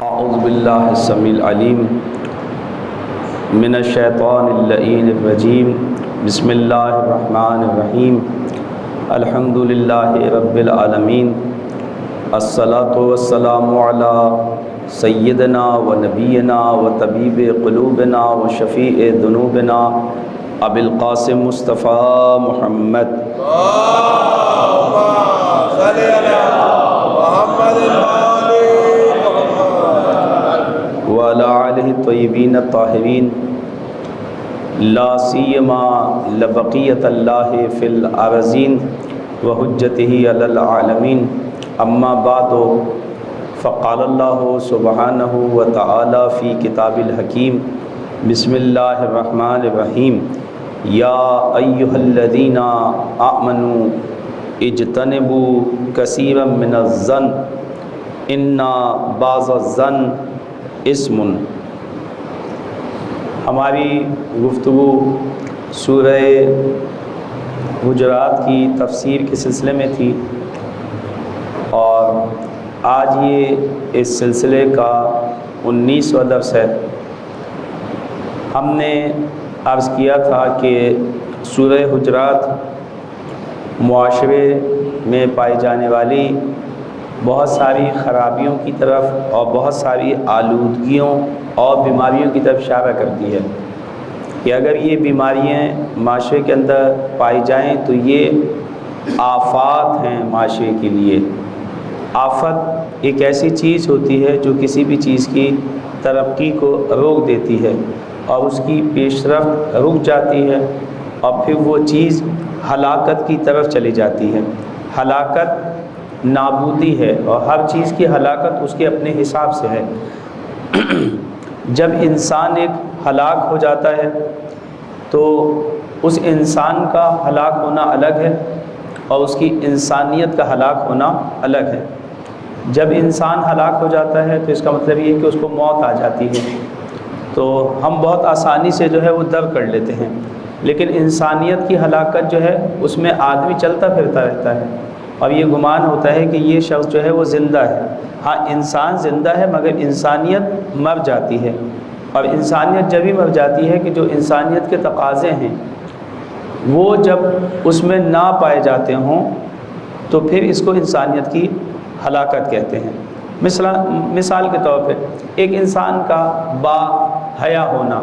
اعوذ باللہ السمیع العلیم من الشیطان اللعین الرجیم بسم اللہ الرحمن الرحیم الحمد للہ رب العالمین الصلاۃ والسلام علی سیدنا و نبینا و طبیب قلوبنا و شفیع ذنوبنا ابی القاسم مصطفیٰ محمد وعلی آلہ الطیبین الطاہرین لا سیما لبقیت اللہ فی الارضین وحجتہ علی العالمین اما بعد فقال اللہ سبحانہ وتعالی فی کتاب الحکیم بسم اللہ الرحمن الرحیم یا ایہا الذین آمنوا اجتنبوا کثیرا من الظن ان بعض الظن اسم۔ ہماری گفتگو سورہ حجرات کی تفسیر کے سلسلے میں تھی اور آج یہ اس سلسلے کا 19واں درس ہے۔ ہم نے عرض کیا تھا کہ سورہ حجرات معاشرے میں پائی جانے والی بہت ساری خرابیوں کی طرف اور بہت ساری آلودگیوں اور بیماریوں کی طرف اشارہ کرتی ہے کہ اگر یہ بیماریاں معاشرے کے اندر پائی جائیں تو یہ آفات ہیں معاشرے کے لیے۔ آفت ایک ایسی چیز ہوتی ہے جو کسی بھی چیز کی ترقی کو روک دیتی ہے اور اس کی پیش رفت رک جاتی ہے اور پھر وہ چیز ہلاکت کی طرف چلی جاتی ہے۔ ہلاکت نابودی ہے اور ہر چیز کی ہلاکت اس کے اپنے حساب سے ہے۔ جب انسان ایک ہلاک ہو جاتا ہے تو اس انسان کا ہلاک ہونا الگ ہے اور اس کی انسانیت کا ہلاک ہونا الگ ہے۔ جب انسان ہلاک ہو جاتا ہے تو اس کا مطلب یہ ہے کہ اس کو موت آ جاتی ہے، تو ہم بہت آسانی سے جو ہے وہ درک کر لیتے ہیں، لیکن انسانیت کی ہلاکت جو ہے اس میں آدمی چلتا پھرتا رہتا ہے اور یہ گمان ہوتا ہے کہ یہ شخص جو ہے وہ زندہ ہے۔ ہاں انسان زندہ ہے مگر انسانیت مر جاتی ہے، اور انسانیت جب ہی مر جاتی ہے کہ جو انسانیت کے تقاضے ہیں وہ جب اس میں نہ پائے جاتے ہوں تو پھر اس کو انسانیت کی ہلاکت کہتے ہیں۔ مثال کے طور پہ ایک انسان کا با حیا ہونا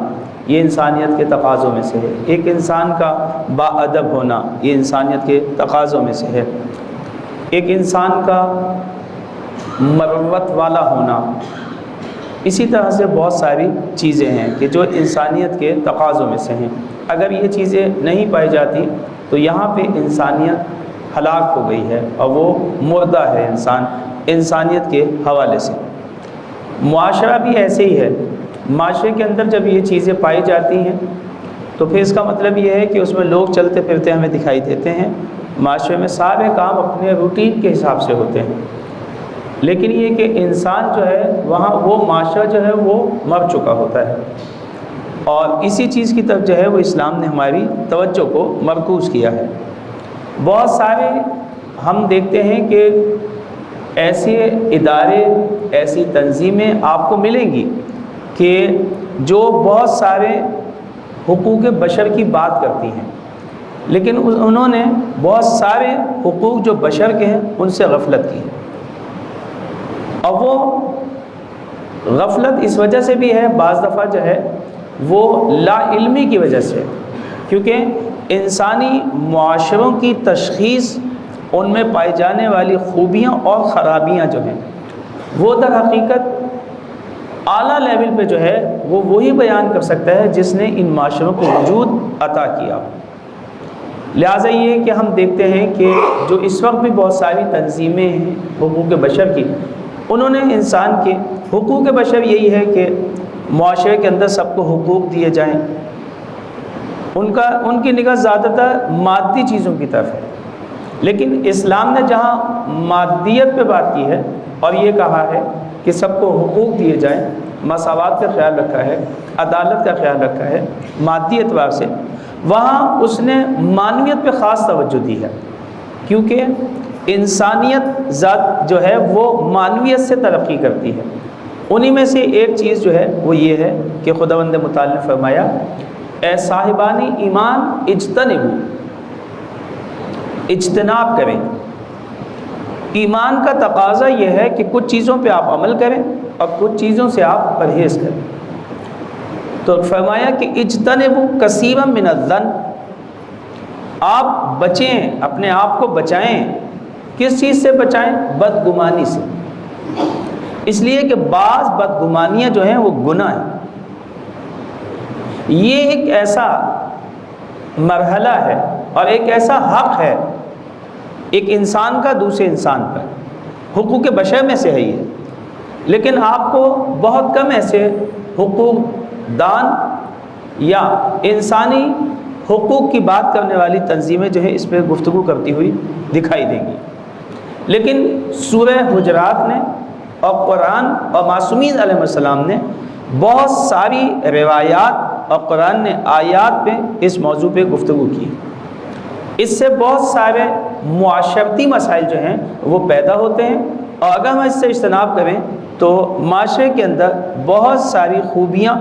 یہ انسانیت کے تقاضوں میں سے ہے، ایک انسان کا با ادب ہونا یہ انسانیت کے تقاضوں میں سے ہے، ایک انسان کا مروت والا ہونا، اسی طرح سے بہت ساری چیزیں ہیں کہ جو انسانیت کے تقاضوں میں سے ہیں۔ اگر یہ چیزیں نہیں پائی جاتی تو یہاں پہ انسانیت ہلاک ہو گئی ہے اور وہ مردہ ہے انسانیت کے حوالے سے۔ معاشرہ بھی ایسے ہی ہے۔ معاشرے کے اندر جب یہ چیزیں پائی جاتی ہیں تو پھر اس کا مطلب یہ ہے کہ اس میں لوگ چلتے پھرتے ہمیں دکھائی دیتے ہیں، معاشرے میں سارے کام اپنے روٹین کے حساب سے ہوتے ہیں، لیکن یہ کہ انسان جو ہے وہاں وہ معاشرہ جو ہے وہ مر چکا ہوتا ہے، اور اسی چیز کی طرف جو ہے وہ اسلام نے ہماری توجہ کو مرکوز کیا ہے۔ بہت سارے ہم دیکھتے ہیں کہ ایسے ادارے ایسی تنظیمیں آپ کو ملیں گی کہ جو بہت سارے حقوق بشر کی بات کرتی ہیں، لیکن انہوں نے بہت سارے حقوق جو بشر کے ہیں ان سے غفلت کی، اور وہ غفلت اس وجہ سے بھی ہے بعض دفعہ جو ہے وہ لا علمی کی وجہ سے، کیونکہ انسانی معاشروں کی تشخیص ان میں پائی جانے والی خوبیاں اور خرابیاں جو ہیں وہ در حقیقت اعلیٰ لیول پہ جو ہے وہ وہی بیان کر سکتا ہے جس نے ان معاشروں کو وجود عطا کیا۔ لہٰذا یہ کہ ہم دیکھتے ہیں کہ جو اس وقت بھی بہت ساری تنظیمیں ہیں حقوق بشر کی، انہوں نے انسان کے حقوق بشر یہی ہے کہ معاشرے کے اندر سب کو حقوق دیے جائیں۔ ان کی نگاہ زیادہ تر مادی چیزوں کی طرف ہے، لیکن اسلام نے جہاں مادیت پہ بات کی ہے اور یہ کہا ہے کہ سب کو حقوق دیے جائیں، مساوات کا خیال رکھا ہے، عدالت کا خیال رکھا ہے مادی اعتبار سے، وہاں اس نے معنویت پہ خاص توجہ دی ہے، کیونکہ انسانیت ذات جو ہے وہ معنویت سے ترقی کرتی ہے۔ انہی میں سے ایک چیز جو ہے وہ یہ ہے کہ خداوند متعال نے فرمایا اے صاحبان ایمان اجتنبوا، اجتناب کریں۔ ایمان کا تقاضا یہ ہے کہ کچھ چیزوں پہ آپ عمل کریں اور کچھ چیزوں سے آپ پرہیز کریں۔ تو فرمایا کہ اجتنبوا کثیرا من الظن، آپ بچیں، اپنے آپ کو بچائیں۔ کس چیز سے بچائیں؟ بدگمانی سے۔ اس لیے کہ بعض بدگمانیاں جو ہیں وہ گناہ ہیں۔ یہ ایک ایسا مرحلہ ہے اور ایک ایسا حق ہے ایک انسان کا دوسرے انسان پر، حقوق بشر میں سے ہے یہ، لیکن آپ کو بہت کم ایسے حقوق دان یا انسانی حقوق کی بات کرنے والی تنظیمیں جو ہے اس پہ گفتگو کرتی ہوئی دکھائی دیں گی۔ لیکن سورہ حجرات نے اور قرآن اور معصومین علیہ السلام نے بہت ساری روایات اور قرآن نے آیات پہ اس موضوع پہ گفتگو کی۔ اس سے بہت سارے معاشرتی مسائل جو ہیں وہ پیدا ہوتے ہیں، اور اگر ہم اس سے اجتناب کریں تو معاشرے کے اندر بہت ساری خوبیاں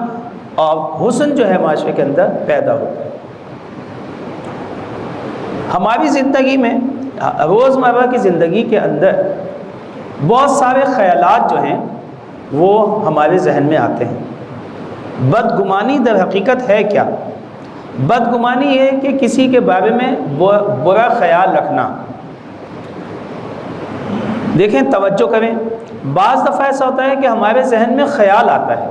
اور حسن جو ہے معاشرے کے اندر پیدا ہوتا ہے۔ ہماری زندگی میں، روزمرہ کی زندگی کے اندر بہت سارے خیالات جو ہیں وہ ہمارے ذہن میں آتے ہیں۔ بدگمانی در حقیقت ہے کیا؟ بدگمانی یہ ہے کہ کسی کے بارے میں برا خیال رکھنا۔ دیکھیں، توجہ کریں، بعض دفعہ ایسا ہوتا ہے کہ ہمارے ذہن میں خیال آتا ہے،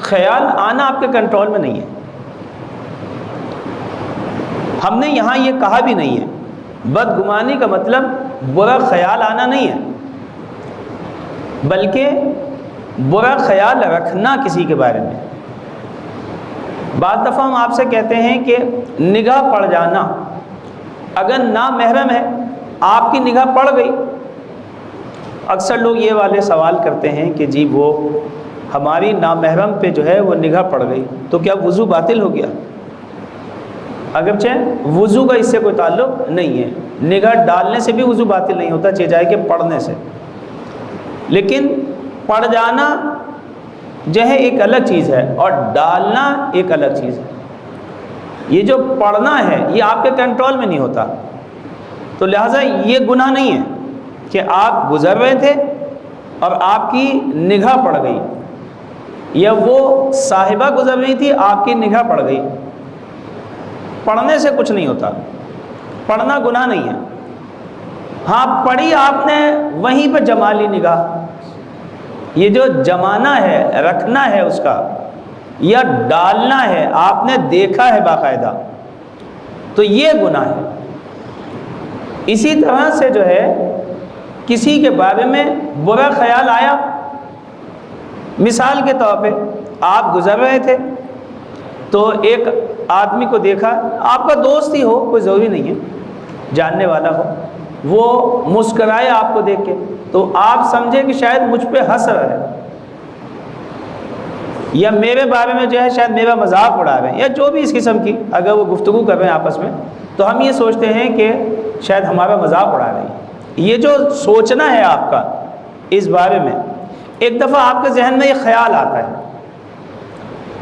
خیال آنا آپ کے کنٹرول میں نہیں ہے، ہم نے یہاں یہ کہا بھی نہیں ہے۔ بدگمانی کا مطلب برا خیال آنا نہیں ہے، بلکہ برا خیال رکھنا کسی کے بارے میں۔ بعض دفعہ ہم آپ سے کہتے ہیں کہ نگاہ پڑ جانا، اگر نامحرم ہے آپ کی نگاہ پڑ گئی، اکثر لوگ یہ والے سوال کرتے ہیں کہ جی وہ ہماری نامحرم پہ جو ہے وہ نگاہ پڑ گئی تو کیا وضو باطل ہو گیا؟ اگرچہ وضو کا اس سے کوئی تعلق نہیں ہے، نگاہ ڈالنے سے بھی وضو باطل نہیں ہوتا، چاہے کہ پڑھنے سے، لیکن پڑ جانا جو ہے ایک الگ چیز ہے اور ڈالنا ایک الگ چیز ہے۔ یہ جو پڑھنا ہے یہ آپ کے کنٹرول میں نہیں ہوتا، تو لہٰذا یہ گناہ نہیں ہے کہ آپ گزر رہے تھے اور آپ کی نگاہ پڑ گئی، یا وہ صاحبہ گزر رہی تھی آپ کی نگاہ پڑ گئی۔ پڑھنے سے کچھ نہیں ہوتا، پڑھنا گناہ نہیں ہے۔ ہاں، پڑھی آپ نے وہیں پہ جما لی نگاہ، یہ جو جمانا ہے، رکھنا ہے اس کا، یا ڈالنا ہے، آپ نے دیکھا ہے باقاعدہ، تو یہ گناہ ہے۔ اسی طرح سے جو ہے کسی کے بارے میں برا خیال آیا، مثال کے طور پہ آپ گزر رہے تھے تو ایک آدمی کو دیکھا، آپ کا دوست ہی ہو، کوئی ضروری نہیں ہے جاننے والا ہو، وہ مسکرائے آپ کو دیکھ کے تو آپ سمجھے کہ شاید مجھ پہ ہنس رہا ہے، یا میرے بارے میں جو ہے شاید میرا مذاق اڑا رہے ہیں، یا جو بھی اس قسم کی اگر وہ گفتگو کر رہے ہیں آپس میں، تو ہم یہ سوچتے ہیں کہ شاید ہمارا مذاق اڑا رہے ہیں۔ یہ جو سوچنا ہے آپ کا اس بارے میں، ایک دفعہ آپ کے ذہن میں یہ خیال آتا ہے،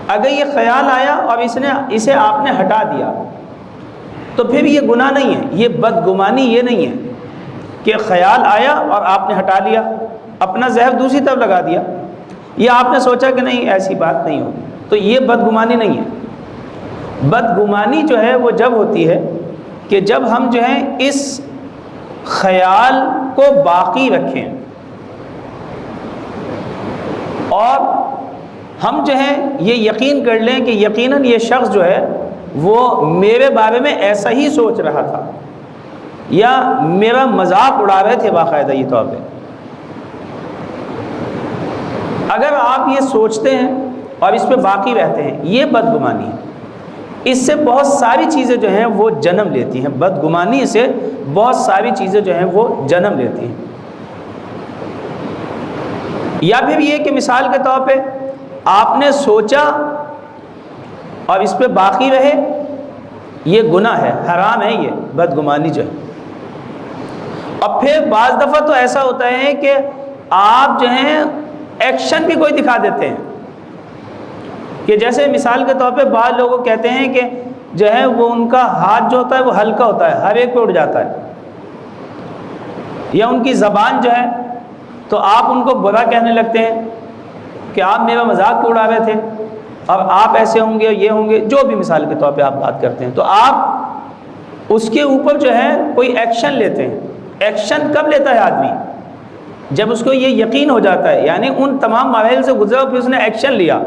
اگر یہ خیال آیا اور اسے آپ نے ہٹا دیا تو پھر یہ گناہ نہیں ہے، یہ بدگمانی یہ نہیں ہے کہ خیال آیا اور آپ نے ہٹا لیا، اپنا ذہن دوسری طرف لگا دیا، یا آپ نے سوچا کہ نہیں ایسی بات نہیں ہوگی، تو یہ بدگمانی نہیں ہے۔ بدگمانی جو ہے وہ جب ہوتی ہے کہ جب ہم جو ہیں اس خیال کو باقی رکھیں اور ہم جو ہے یہ یقین کر لیں کہ یقیناً یہ شخص جو ہے وہ میرے بارے میں ایسا ہی سوچ رہا تھا، یا میرا مذاق اڑا رہے تھے باقاعدہ یہ طور پہ۔ اگر آپ یہ سوچتے ہیں اور اس پہ باقی رہتے ہیں، یہ بدگمانی ہے۔ اس سے بہت ساری چیزیں جو ہیں وہ جنم لیتی ہیں، بدگمانی سے بہت ساری چیزیں جو ہیں وہ جنم لیتی ہیں۔ یا پھر یہ کہ مثال کے طور پہ آپ نے سوچا اور اس پہ باقی رہے، یہ گناہ ہے، حرام ہے یہ بدگمانی جو ہے۔ اور پھر بعض دفعہ تو ایسا ہوتا ہے کہ آپ جو ہیں ایکشن بھی کوئی دکھا دیتے ہیں کہ جیسے مثال کے طور پہ بعض لوگوں کہتے ہیں کہ جو ہے وہ ان کا ہاتھ جو ہوتا ہے وہ ہلکا ہوتا ہے، ہر ایک پہ اٹھ جاتا ہے، یا ان کی زبان جو ہے تو آپ ان کو برا کہنے لگتے ہیں کہ آپ میرا مذاق کیوں اڑا رہے تھے، اور آپ ایسے ہوں گے، یہ ہوں گے، جو بھی مثال کے طور پہ آپ بات کرتے ہیں، تو آپ اس کے اوپر جو ہے کوئی ایکشن لیتے ہیں۔ ایکشن کب لیتا ہے آدمی؟ جب اس کو یہ یقین ہو جاتا ہے، یعنی ان تمام مراحل سے گزرا پھر اس نے ایکشن لیا۔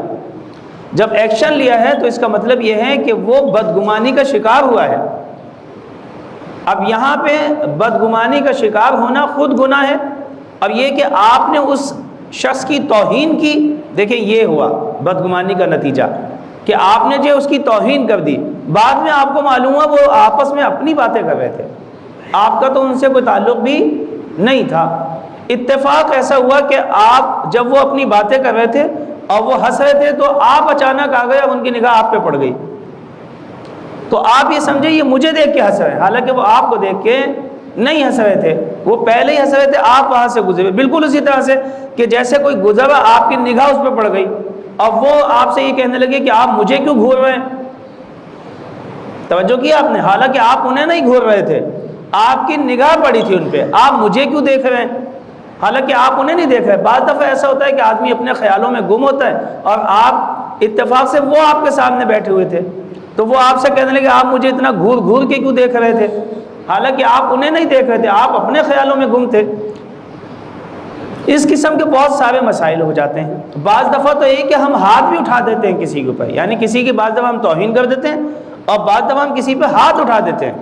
جب ایکشن لیا ہے تو اس کا مطلب یہ ہے کہ وہ بدگمانی کا شکار ہوا ہے۔ اب یہاں پہ بدگمانی کا شکار ہونا خود گناہ ہے، اور یہ کہ آپ نے اس شخص کی توہین کی، دیکھیں یہ ہوا بدگمانی کا نتیجہ کہ آپ نے جو اس کی توہین کر دی، بعد میں آپ کو معلوم ہوا وہ آپس میں اپنی باتیں کر رہے تھے، آپ کا تو ان سے کوئی تعلق بھی نہیں تھا۔ اتفاق ایسا ہوا کہ آپ جب وہ اپنی باتیں کر رہے تھے اور وہ ہنس رہے تھے تو آپ اچانک آ گئے اور ان کی نگاہ آپ پہ پڑ گئی، تو آپ یہ سمجھے یہ مجھے دیکھ کے ہنس رہے ہیں، حالانکہ وہ آپ کو دیکھ کے نہیں ہنس رہے تھے، وہ پہلے ہی ہنس رہے تھے، آپ وہاں سے گزرے، بالکل اسی طرح سے کہ جیسے کوئی گزرا آپ کی نگاہ اس پہ پڑ گئی اور وہ آپ سے یہ کہنے لگے کہ آپ مجھے کیوں گھور رہے ہیں۔ توجہ کیا آپ نے؟ حالانکہ آپ انہیں نہیں گھور رہے تھے، آپ کی نگاہ پڑی تھی ان پہ، آپ مجھے کیوں دیکھ رہے ہیں، حالانکہ آپ انہیں نہیں دیکھ رہے۔ بعض دفعہ ایسا ہوتا ہے کہ آدمی اپنے خیالوں میں گم ہوتا ہے اور آپ اتفاق سے وہ آپ کے سامنے بیٹھے ہوئے تھے تو وہ آپ سے کہنے لگے آپ مجھے اتنا گھور گھور کے کیوں دیکھ رہے تھے، حالانکہ آپ انہیں نہیں دیکھ رہے تھے، آپ اپنے خیالوں میں گم تھے۔ اس قسم کے بہت سارے مسائل ہو جاتے ہیں۔ بعض دفعہ تو یہ کہ ہم ہاتھ بھی اٹھا دیتے ہیں کسی کے اوپر، یعنی کسی کی بعض دفعہ ہم توہین کر دیتے ہیں اور بعض دفعہ ہم کسی پہ ہاتھ اٹھا دیتے ہیں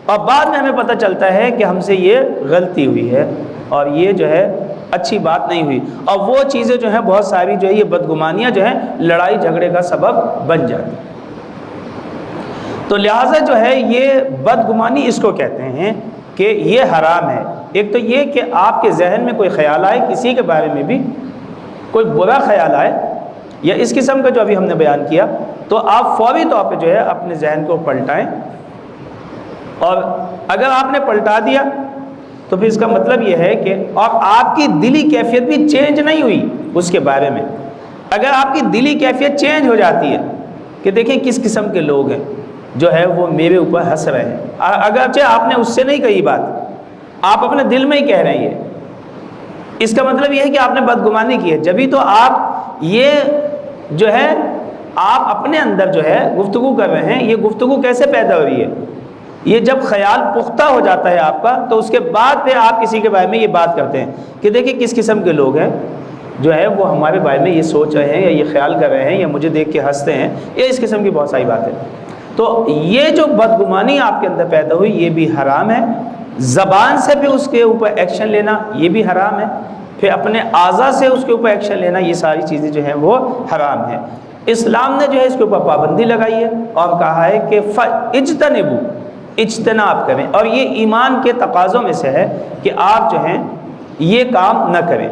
اور بعد میں ہمیں پتہ چلتا ہے کہ ہم سے یہ غلطی ہوئی ہے اور یہ جو ہے اچھی بات نہیں ہوئی، اور وہ چیزیں جو ہیں بہت ساری جو ہے یہ بدگمانیاں جو ہیں لڑائی جھگڑے کا سبب بن جاتی ہیں۔ تو لہٰذا جو ہے یہ بدگمانی اس کو کہتے ہیں کہ یہ حرام ہے۔ ایک تو یہ کہ آپ کے ذہن میں کوئی خیال آئے کسی کے بارے میں بھی، کوئی برا خیال آئے یا اس قسم کا جو ابھی ہم نے بیان کیا، تو آپ فوری طور پہ جو ہے اپنے ذہن کو پلٹائیں، اور اگر آپ نے پلٹا دیا تو پھر اس کا مطلب یہ ہے کہ اور آپ کی دلی کیفیت بھی چینج نہیں ہوئی اس کے بارے میں۔ اگر آپ کی دلی کیفیت چینج ہو جاتی ہے کہ دیکھیں کس قسم کے لوگ ہیں جو ہے وہ میرے اوپر ہنس رہے ہیں، اگرچہ آپ نے اس سے نہیں کہی بات، آپ اپنے دل میں ہی کہہ رہے ہیں، اس کا مطلب یہ ہے کہ آپ نے بدگمانی کی ہے۔ جبھی تو آپ یہ جو ہے آپ اپنے اندر جو ہے گفتگو کر رہے ہیں، یہ گفتگو کیسے پیدا ہو رہی ہے؟ یہ جب خیال پختہ ہو جاتا ہے آپ کا تو اس کے بعد پھر آپ کسی کے بارے میں یہ بات کرتے ہیں کہ دیکھیں کس قسم کے لوگ ہیں جو ہے وہ ہمارے بارے میں یہ سوچ رہے ہیں یا یہ خیال کر رہے ہیں یا مجھے دیکھ کے ہنستے ہیں، یہ اس قسم کی بہت ساری باتیں۔ تو یہ جو بدگمانی آپ کے اندر پیدا ہوئی یہ بھی حرام ہے۔ زبان سے بھی اس کے اوپر ایکشن لینا یہ بھی حرام ہے، پھر اپنے اعضاء سے اس کے اوپر ایکشن لینا، یہ ساری چیزیں جو ہیں وہ حرام ہیں۔ اسلام نے جو ہے اس کے اوپر پابندی لگائی ہے اور کہا ہے کہ اجتنبوا، اجتناب کریں، اور یہ ایمان کے تقاضوں میں سے ہے کہ آپ جو ہیں یہ کام نہ کریں۔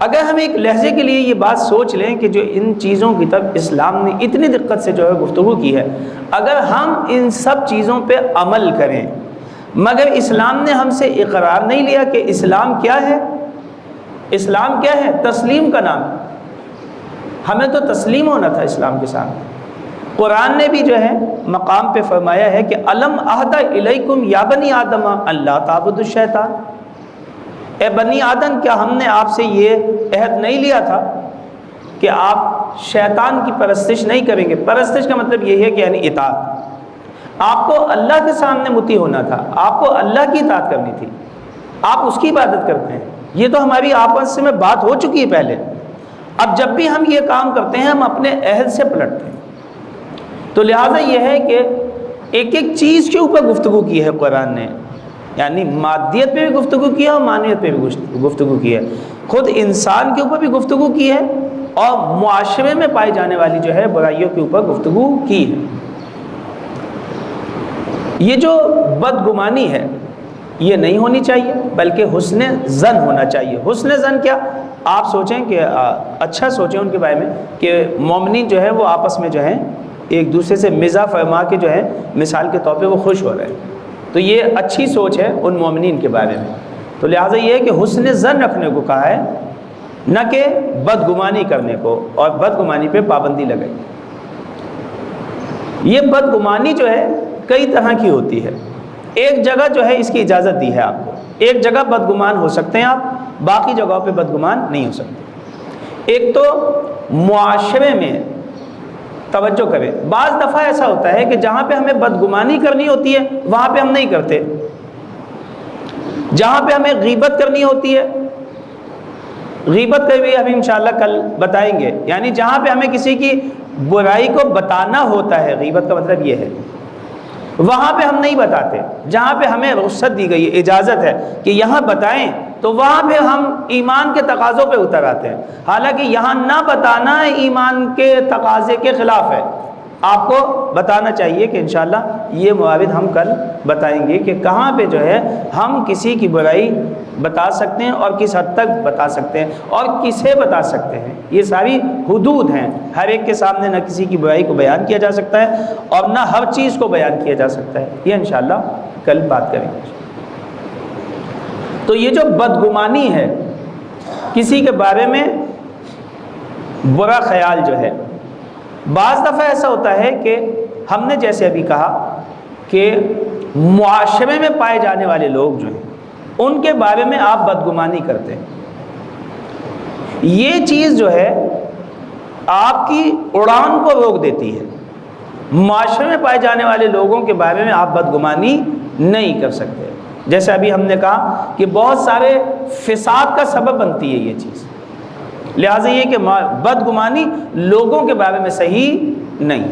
اگر ہم ایک لحظے کے لیے یہ بات سوچ لیں کہ جو ان چیزوں کی طرف اسلام نے اتنی دقت سے جو ہے گفتگو کی ہے، اگر ہم ان سب چیزوں پہ عمل کریں، مگر اسلام نے ہم سے اقرار نہیں لیا کہ اسلام کیا ہے۔ اسلام کیا ہے؟ تسلیم کا نام۔ ہمیں تو تسلیم ہونا تھا اسلام کے سامنے۔ قرآن نے بھی جو ہے مقام پہ فرمایا ہے کہ الم عہد الیکم یا بنی آدم اللہ تعبدوا الشیطان، اے بنی آدم کیا ہم نے آپ سے یہ عہد نہیں لیا تھا کہ آپ شیطان کی پرستش نہیں کریں گے۔ پرستش کا مطلب یہ ہے کہ یعنی اطاعت، آپ کو اللہ کے سامنے مطیع ہونا تھا، آپ کو اللہ کی اطاعت کرنی تھی، آپ اس کی عبادت کرتے ہیں۔ یہ تو ہماری آپس میں بات ہو چکی ہے پہلے۔ اب جب بھی ہم یہ کام کرتے ہیں ہم اپنے عہد سے پلٹتے ہیں۔ تو لہٰذا یہ ہے کہ ایک ایک چیز کے اوپر گفتگو کی ہے قرآن نے، یعنی مادیت پہ بھی گفتگو کی ہے اور معنویت پہ بھی گفتگو کی ہے، خود انسان کے اوپر بھی گفتگو کی ہے اور معاشرے میں پائی جانے والی جو ہے برائیوں کے اوپر گفتگو کی ہے۔ یہ جو بدگمانی ہے یہ نہیں ہونی چاہیے بلکہ حسن ظن ہونا چاہیے۔ حسن ظن کیا؟ آپ سوچیں کہ اچھا سوچیں ان کے بارے میں کہ مومنین جو ہے وہ آپس میں جو ہے ایک دوسرے سے مزاح فرما کے جو ہے مثال کے طور پہ وہ خوش ہو رہے ہیں، تو یہ اچھی سوچ ہے ان مومنین کے بارے میں۔ تو لہٰذا یہ ہے کہ حسن ظن رکھنے کو کہا ہے نہ کہ بدگمانی کرنے کو، اور بدگمانی پہ پابندی لگائی۔ یہ بدگمانی جو ہے کئی طرح کی ہوتی ہے۔ ایک جگہ جو ہے اس کی اجازت دی ہے آپ کو، ایک جگہ بدگمان ہو سکتے ہیں آپ، باقی جگہوں پہ بدگمان نہیں ہو سکتے۔ ایک تو معاشرے میں، توجہ کریں، بعض دفعہ ایسا ہوتا ہے کہ جہاں پہ ہمیں بدگمانی کرنی ہوتی ہے وہاں پہ ہم نہیں کرتے، جہاں پہ ہمیں غیبت کرنی ہوتی ہے، غیبت کا بھی ہم انشاءاللہ کل بتائیں گے، یعنی جہاں پہ ہمیں کسی کی برائی کو بتانا ہوتا ہے، غیبت کا مطلب یہ ہے، وہاں پہ ہم نہیں بتاتے۔ جہاں پہ ہمیں رخصت دی گئی ہے، اجازت ہے کہ یہاں بتائیں، تو وہاں پہ ہم ایمان کے تقاضوں پہ اتر آتے ہیں، حالانکہ یہاں نہ بتانا ایمان کے تقاضے کے خلاف ہے۔ آپ کو بتانا چاہیے کہ انشاءاللہ یہ موارد ہم کل بتائیں گے کہ کہاں پہ جو ہے ہم کسی کی برائی بتا سکتے ہیں اور کس حد تک بتا سکتے ہیں اور کسے بتا سکتے ہیں۔ یہ ساری حدود ہیں، ہر ایک کے سامنے نہ کسی کی برائی کو بیان کیا جا سکتا ہے اور نہ ہر چیز کو بیان کیا جا سکتا ہے، یہ انشاءاللہ کل بات کریں گے۔ تو یہ جو بدگمانی ہے، کسی کے بارے میں برا خیال جو ہے، بعض دفعہ ایسا ہوتا ہے کہ ہم نے جیسے ابھی کہا کہ معاشرے میں پائے جانے والے لوگ جو ہیں ان کے بارے میں آپ بدگمانی کرتے ہیں، یہ چیز جو ہے آپ کی اڑان کو روک دیتی ہے۔ معاشرے میں پائے جانے والے لوگوں کے بارے میں آپ بدگمانی نہیں کر سکتے، جیسے ابھی ہم نے کہا کہ بہت سارے فساد کا سبب بنتی ہے یہ چیز، لہٰذا یہ کہ بدگمانی لوگوں کے بارے میں صحیح نہیں،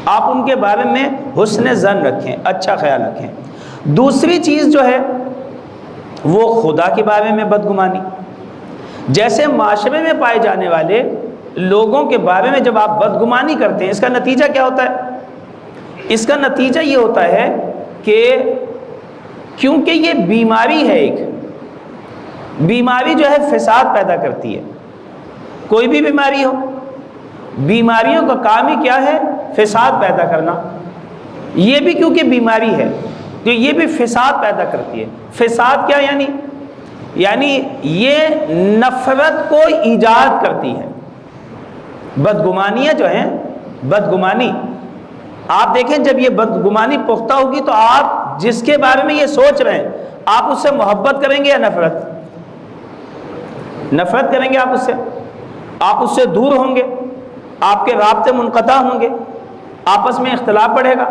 آپ ان کے بارے میں حسن ظن رکھیں، اچھا خیال رکھیں۔ دوسری چیز جو ہے وہ خدا کے بارے میں بدگمانی، جیسے معاشرے میں پائے جانے والے لوگوں کے بارے میں جب آپ بدگمانی کرتے ہیں، اس کا نتیجہ کیا ہوتا ہے؟ اس کا نتیجہ یہ ہوتا ہے کہ کیونکہ یہ بیماری ہے، ایک بیماری جو ہے فساد پیدا کرتی ہے، کوئی بھی بیماری ہو، بیماریوں کا کام ہی کیا ہے؟ فساد پیدا کرنا۔ یہ بھی کیونکہ بیماری ہے تو یہ بھی فساد پیدا کرتی ہے۔ فساد کیا یعنی یہ نفرت کو ایجاد کرتی ہے۔ بدگمانیاں جو ہیں، بدگمانی آپ دیکھیں جب یہ بدگمانی پختہ ہوگی تو آپ جس کے بارے میں یہ سوچ رہے ہیں آپ اس سے محبت کریں گے یا نفرت؟ نفرت کریں گے آپ اس سے دور ہوں گے، آپ کے رابطے منقطع ہوں گے، آپس میں اختلاف بڑھے گا۔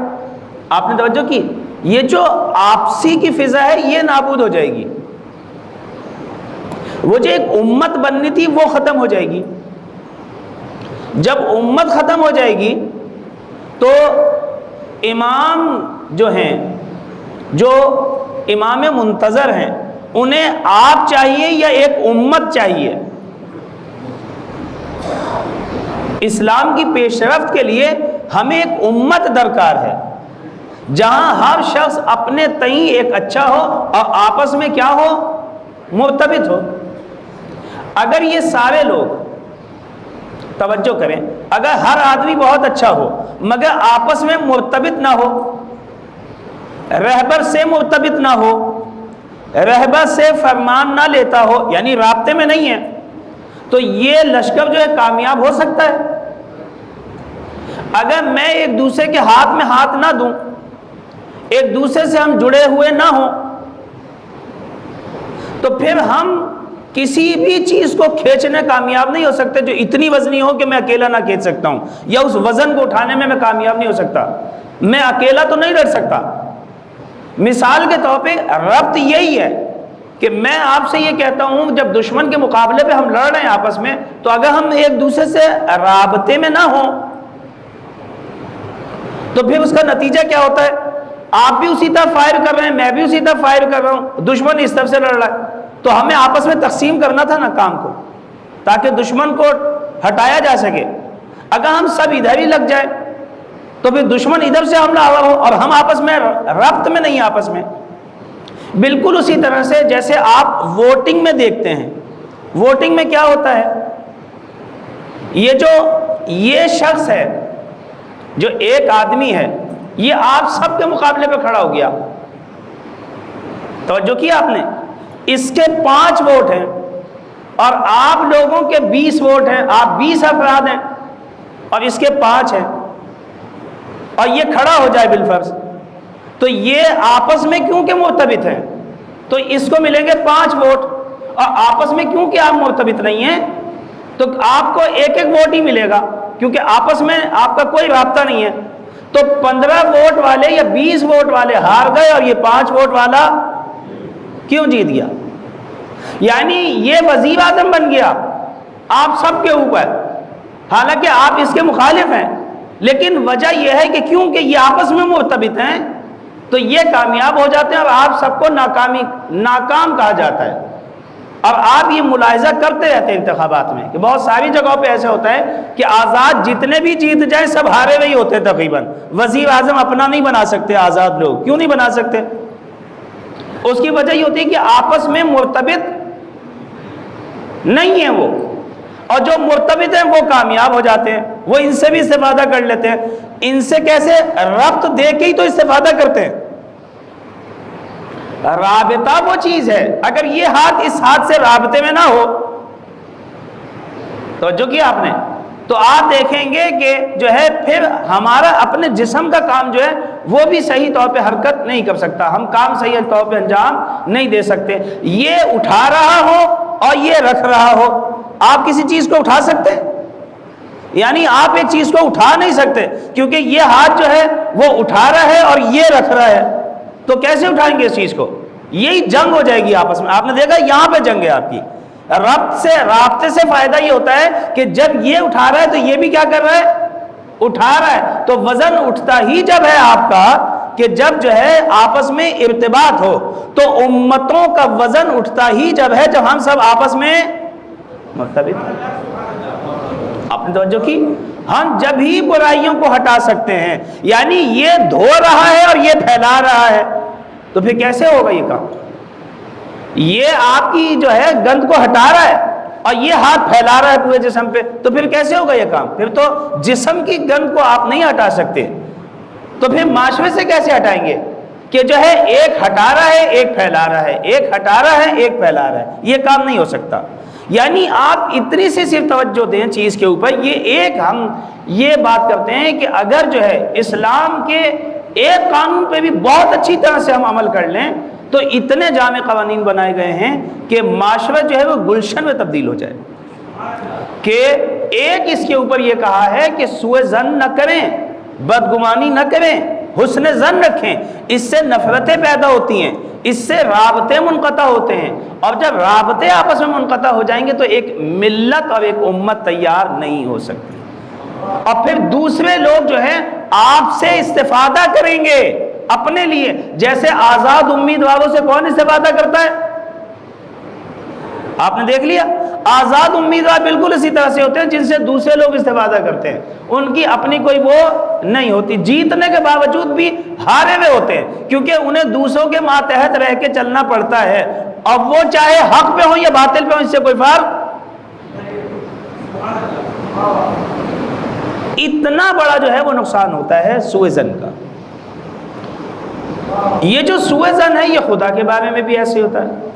آپ نے توجہ کی؟ یہ جو آپسی کی فضا ہے یہ نابود ہو جائے گی، وہ جو ایک امت بننی تھی وہ ختم ہو جائے گی۔ جب امت ختم ہو جائے گی تو امام جو ہیں، جو امام منتظر ہیں، انہیں آپ چاہیے یا ایک امت چاہیے؟ اسلام کی پیش رفت کے لیے ہمیں ایک امت درکار ہے جہاں ہر شخص اپنے تئیں ایک اچھا ہو اور آپس میں کیا ہو؟ مرتبط ہو۔ اگر یہ سارے لوگ، توجہ کریں، اگر ہر آدمی بہت اچھا ہو مگر آپس میں مرتبط نہ ہو، رہبر سے مرتبط نہ ہو، رہبر سے فرمان نہ لیتا ہو، یعنی رابطے میں نہیں ہے، تو یہ لشکر جو ہے کامیاب ہو سکتا ہے؟ اگر میں ایک دوسرے کے ہاتھ میں ہاتھ نہ دوں، ایک دوسرے سے ہم جڑے ہوئے نہ ہوں، تو پھر ہم کسی بھی چیز کو کھینچنے کامیاب نہیں ہو سکتے جو اتنی وزنی ہو کہ میں اکیلا نہ کھینچ سکتا ہوں، یا اس وزن کو اٹھانے میں کامیاب نہیں ہو سکتا۔ میں اکیلا تو نہیں لڑ سکتا۔ مثال کے طور پہ ربط یہی ہے کہ میں آپ سے یہ کہتا ہوں جب دشمن کے مقابلے پہ ہم لڑ رہے ہیں آپس میں، تو اگر ہم ایک دوسرے سے رابطے میں نہ ہوں تو پھر اس کا نتیجہ کیا ہوتا ہے؟ آپ بھی اسی طرح فائر کر رہے ہیں، میں بھی اسی طرح فائر کر رہا ہوں، دشمن اس طرف سے لڑ رہا ہے، تو ہمیں آپس میں تقسیم کرنا تھا نا کام کو، تاکہ دشمن کو ہٹایا جا سکے۔ اگر ہم سب ادھر ہی لگ جائیں تو پھر دشمن ادھر سے حملہ آور ہو اور ہم آپس میں ربط میں نہیں، آپس میں۔ بالکل اسی طرح سے جیسے آپ ووٹنگ میں دیکھتے ہیں، ووٹنگ میں کیا ہوتا ہے؟ یہ شخص ہے، جو ایک آدمی ہے، یہ آپ سب کے مقابلے پہ کھڑا ہو گیا، توجہ کیا آپ نے؟ اس کے 5 ووٹ ہیں، اور آپ لوگوں کے 20 ووٹ ہیں، آپ 20 افراد ہیں اور اس کے 5 ہیں، اور یہ کھڑا ہو جائے بالفرض، تو یہ آپس میں کیونکہ مرتبط ہیں تو اس کو ملیں گے 5 ووٹ، اور آپس میں کیونکہ آپ مرتبط نہیں ہیں تو آپ کو ایک ایک ووٹ ہی ملے گا، کیونکہ آپس میں آپ کا کوئی رابطہ نہیں ہے۔ تو 15 ووٹ والے یا 20 ووٹ والے ہار گئے اور یہ 5 ووٹ والا کیوں جیت گیا؟ یعنی یہ وزیر اعظم بن گیا آپ سب کے اوپر، حالانکہ آپ اس کے مخالف ہیں، لیکن وجہ یہ ہے کہ کیونکہ یہ آپس میں مرتبط ہیں تو یہ کامیاب ہو جاتے ہیں اور آپ سب کو ناکام کہا جاتا ہے۔ اور آپ یہ ملاحظہ کرتے رہتے ہیں انتخابات میں کہ بہت ساری جگہوں پہ ایسا ہوتا ہے کہ آزاد جتنے بھی جیت جائیں سب ہارے ہوئے ہی ہوتے ہیں تقریباً۔ وزیر اعظم اپنا نہیں بنا سکتے آزاد لوگ، کیوں نہیں بنا سکتے؟ اس کی وجہ یہ ہوتی ہے کہ آپس میں مرتبط نہیں ہیں وہ، اور جو مرتبط ہیں وہ کامیاب ہو جاتے ہیں، وہ ان سے بھی استفادہ کر لیتے ہیں۔ ان سے کیسے؟ ربط دے کے ہی تو استفادہ کرتے ہیں۔ رابطہ وہ چیز ہے، اگر یہ ہاتھ اس ہاتھ سے رابطے میں نہ ہو، توجہ کیا آپ نے، تو آپ دیکھیں گے کہ جو ہے پھر ہمارا اپنے جسم کا کام جو ہے وہ بھی صحیح طور پہ حرکت نہیں کر سکتا، ہم کام صحیح طور پہ انجام نہیں دے سکتے۔ یہ اٹھا رہا ہو اور یہ رکھ رہا ہو، آپ کسی چیز کو اٹھا سکتے ہیں؟ یعنی آپ ایک چیز کو اٹھا نہیں سکتے، کیونکہ یہ ہاتھ جو ہے وہ اٹھا رہا ہے اور یہ رکھ رہا ہے، تو کیسے اٹھائیں گے اس چیز کو؟ یہی جنگ ہو جائے گی آپس میں۔ آپ نے دیکھا یہاں پہ جنگ ہے آپ کی، رابطے سے فائدہ یہ ہوتا ہے کہ جب یہ اٹھا رہا ہے تو یہ بھی کیا کر رہا ہے؟ اٹھا رہا ہے۔ تو وزن اٹھتا ہی جب ہے آپ کا کہ جب جو ہے آپس میں ارتباط ہو، تو امتوں کا وزن اٹھتا ہی جب ہے جب ہم سب آپس میں مرتبط۔ آپ نے توجہ کی؟ ہم جب ہی برائیوں کو ہٹا سکتے ہیں، یعنی یہ دھو رہا ہے اور یہ پھیلا رہا ہے، تو پھر کیسے ہوگا یہ کام؟ یہ آپ کی جو ہے گند کو ہٹا رہا ہے اور یہ ہاتھ پھیلا رہا ہے پورے جسم پہ، تو پھر کیسے ہوگا یہ کام؟ پھر تو جسم کی گند کو آپ نہیں ہٹا سکتے، تو پھر معاشرے سے کیسے ہٹائیں گے کہ جو ہے ایک ہٹا رہا ہے ایک پھیلا رہا ہے، ایک ہٹا رہا ہے ایک پھیلا رہا ہے؟ یہ کام نہیں ہو سکتا۔ یعنی آپ اتنی سی صرف توجہ دیں چیز کے اوپر، ہم یہ بات کرتے ہیں کہ اگر جو ہے اسلام کے ایک قانون پہ بھی بہت اچھی طرح سے ہم عمل کر لیں تو اتنے جامع قوانین بنائے گئے ہیں کہ معاشرہ جو ہے وہ گلشن میں تبدیل ہو جائے۔ کہ ایک اس کے اوپر یہ کہا ہے کہ سوء ظن نہ کریں، بدگمانی نہ کریں، حسن ظن رکھیں، اس سے نفرتیں پیدا ہوتی ہیں، اس سے رابطے منقطع ہوتے ہیں، اور جب رابطے آپس میں منقطع ہو جائیں گے تو ایک ملت اور ایک امت تیار نہیں ہو سکتی، اور پھر دوسرے لوگ جو ہیں آپ سے استفادہ کریں گے اپنے لیے۔ جیسے آزاد امیدواروں سے کون استفادہ کرتا ہے؟ آپ نے دیکھ لیا، آزاد امیدوار بالکل اسی طرح سے ہوتے ہیں جن سے دوسرے لوگ استفادہ کرتے ہیں، ان کی اپنی کوئی وہ نہیں ہوتی، جیتنے کے باوجود بھی ہارے ہوئے ہوتے ہیں، کیونکہ انہیں دوسروں کے ماتحت رہ کے چلنا پڑتا ہے، اور وہ چاہے حق پہ ہوں یا باطل پہ ہوں، اس سے کوئی فرق۔ اتنا بڑا جو ہے وہ نقصان ہوتا ہے سوء ظن کا۔ یہ جو سوء ظن ہے یہ خدا کے بارے میں بھی ایسے ہوتا ہے۔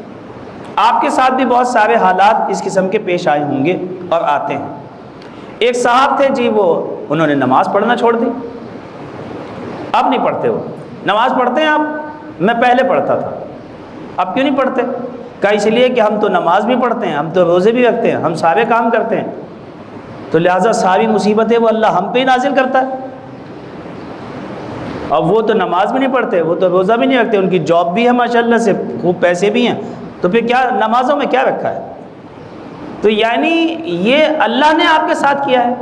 آپ کے ساتھ بھی بہت سارے حالات اس قسم کے پیش آئے ہوں گے اور آتے ہیں۔ ایک صاحب تھے جی، انہوں نے نماز پڑھنا چھوڑ دی، اب نہیں پڑھتے۔ وہ نماز پڑھتے ہیں آپ؟ میں پہلے پڑھتا تھا، اب کیوں نہیں پڑھتے؟ کہا اس لیے کہ ہم تو نماز بھی پڑھتے ہیں، ہم تو روزے بھی رکھتے ہیں، ہم سارے کام کرتے ہیں، تو لہٰذا ساری مصیبتیں وہ اللہ ہم پہ ہی نازل کرتا ہے۔ اب وہ تو نماز بھی نہیں پڑھتے، وہ تو روزہ بھی نہیں رکھتے، ان کی جاب بھی ہے ماشاءاللہ سے، خوب پیسے بھی ہیں، تو پھر کیا نمازوں میں کیا رکھا ہے؟ تو یعنی یہ اللہ نے آپ کے ساتھ کیا ہے،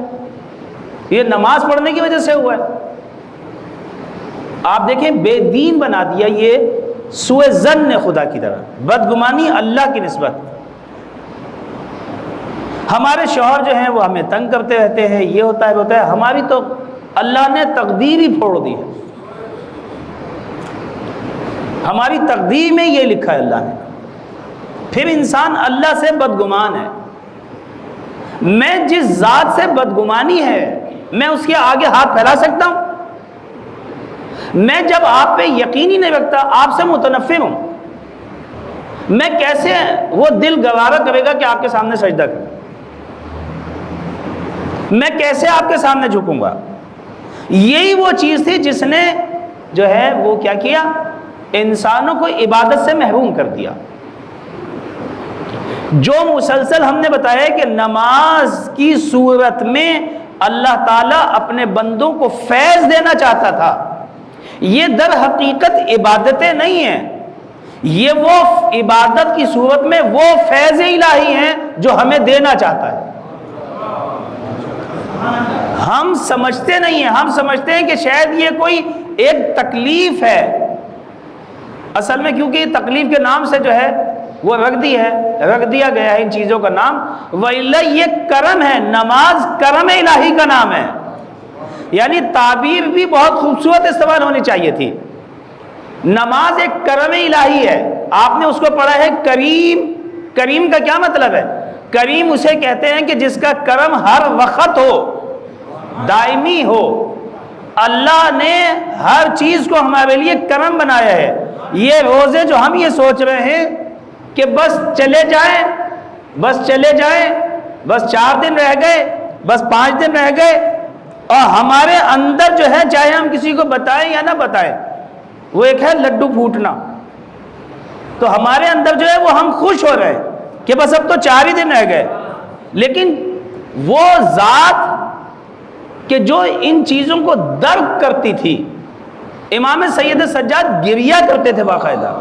یہ نماز پڑھنے کی وجہ سے ہوا ہے۔ آپ دیکھیں بے دین بنا دیا یہ سوء ظن نے خدا کی طرح، بدگمانی اللہ کی نسبت۔ ہمارے شوہر جو ہیں وہ ہمیں تنگ کرتے رہتے ہیں، یہ ہوتا ہے وہ ہوتا ہے، ہماری تو اللہ نے تقدیر ہی پھوڑ دی ہے، ہماری تقدیر میں یہ لکھا ہے اللہ نے۔ پھر انسان اللہ سے بدگمان ہے۔ میں جس ذات سے بدگمانی ہے میں اس کے آگے ہاتھ پھیلا سکتا ہوں؟ میں جب آپ پہ یقین ہی نہیں رکھتا، آپ سے متنفر ہوں، میں کیسے وہ دل گوارا کرے گا کہ آپ کے سامنے سجدہ کرے؟ میں کیسے آپ کے سامنے جھکوں گا؟ یہی وہ چیز تھی جس نے جو ہے وہ کیا کیا؟ انسانوں کو عبادت سے محروم کر دیا۔ جو مسلسل ہم نے بتایا کہ نماز کی صورت میں اللہ تعالیٰ اپنے بندوں کو فیض دینا چاہتا تھا، یہ در حقیقت عبادتیں نہیں ہیں، یہ وہ عبادت کی صورت میں وہ فیض الہی ہیں جو ہمیں دینا چاہتا ہے۔ ہم سمجھتے نہیں ہیں، ہم سمجھتے ہیں کہ شاید یہ کوئی ایک تکلیف ہے، اصل میں کیونکہ یہ تکلیف کے نام سے جو ہے وہ رکھ دیا گیا ہے ان چیزوں کا نام، وَإِلَّا یہ کرم ہے، نماز کرم الہی کا نام ہے، یعنی تعبیر بھی بہت خوبصورت استعمال ہونی چاہیے تھی۔ نماز ایک کرم الہی ہے، آپ نے اس کو پڑھا ہے کریم۔ کریم کا کیا مطلب ہے؟ کریم اسے کہتے ہیں کہ جس کا کرم ہر وقت ہو، دائمی ہو۔ اللہ نے ہر چیز کو ہمارے لیے کرم بنایا ہے۔ یہ روزے جو ہم یہ سوچ رہے ہیں کہ بس چلے جائیں، بس 4 دن رہ گئے، بس 5 دن رہ گئے، اور ہمارے اندر جو ہے چاہے ہم کسی کو بتائیں یا نہ بتائیں، وہ ایک ہے لڈو پھوٹنا، تو ہمارے اندر جو ہے وہ ہم خوش ہو رہے ہیں کہ بس اب تو 4 ہی دن رہ گئے، لیکن وہ ذات کہ جو ان چیزوں کو درک کرتی تھی، امام سید سجاد گریا کرتے تھے باقاعدہ،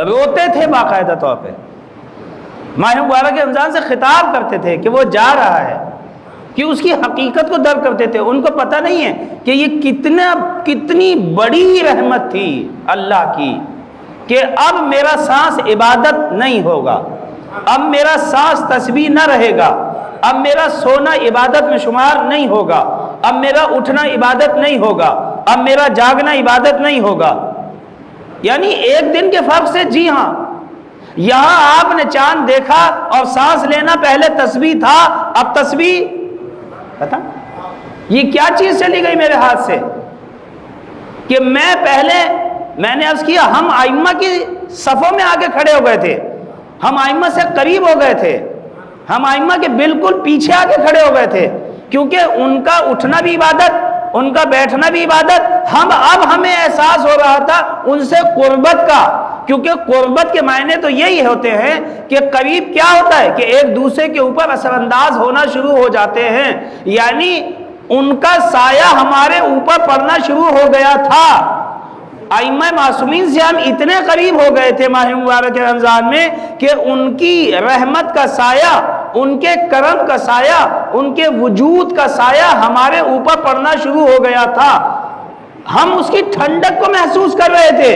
روتے تھے باقاعدہ طور پہ، ماہ مبارک رمضان سے خطاب کرتے تھے کہ وہ جا رہا ہے، کہ اس کی حقیقت کو درک کرتے تھے۔ ان کو پتہ نہیں ہے کہ یہ کتنی بڑی رحمت تھی اللہ کی کہ اب میرا سانس عبادت نہیں ہوگا، اب میرا سانس تسبیح نہ رہے گا، اب میرا سونا عبادت میں شمار نہیں ہوگا، اب میرا اٹھنا عبادت نہیں ہوگا، اب میرا جاگنا عبادت نہیں ہوگا۔ یعنی ایک دن کے فرق سے، جی ہاں، یہاں آپ نے چاند دیکھا اور سانس لینا پہلے تسبیح تھا، اب تسبیح پتا یہ کیا چیز چلی گئی میرے ہاتھ سے کہ میں نے عرض کیا ہم ائمہ کی صفوں میں آگے کھڑے ہو گئے تھے، ہم ائمہ سے قریب ہو گئے تھے، ہم ائمہ کے بالکل پیچھے آگے کھڑے ہو گئے تھے، کیونکہ ان کا اٹھنا بھی عبادت، ان کا بیٹھنا بھی عبادت۔ اب ہمیں احساس ہو رہا تھا ان سے قربت کا، کیونکہ قربت کے معنی تو یہی ہوتے ہیں کہ قریب کیا ہوتا ہے کہ ایک دوسرے کے اوپر اثر انداز ہونا شروع ہو جاتے ہیں، یعنی ان کا سایہ ہمارے اوپر پڑنا شروع ہو گیا تھا۔ ائمہ معصومین سے ہم اتنے قریب ہو گئے تھے ماہ مبارک رمضان میں کہ ان کی رحمت کا سایہ، ان کے کرم کا سایہ، ان کے وجود کا سایہ ہمارے اوپر پڑنا شروع ہو گیا تھا۔ ہم اس کی ٹھنڈک کو محسوس کر رہے تھے،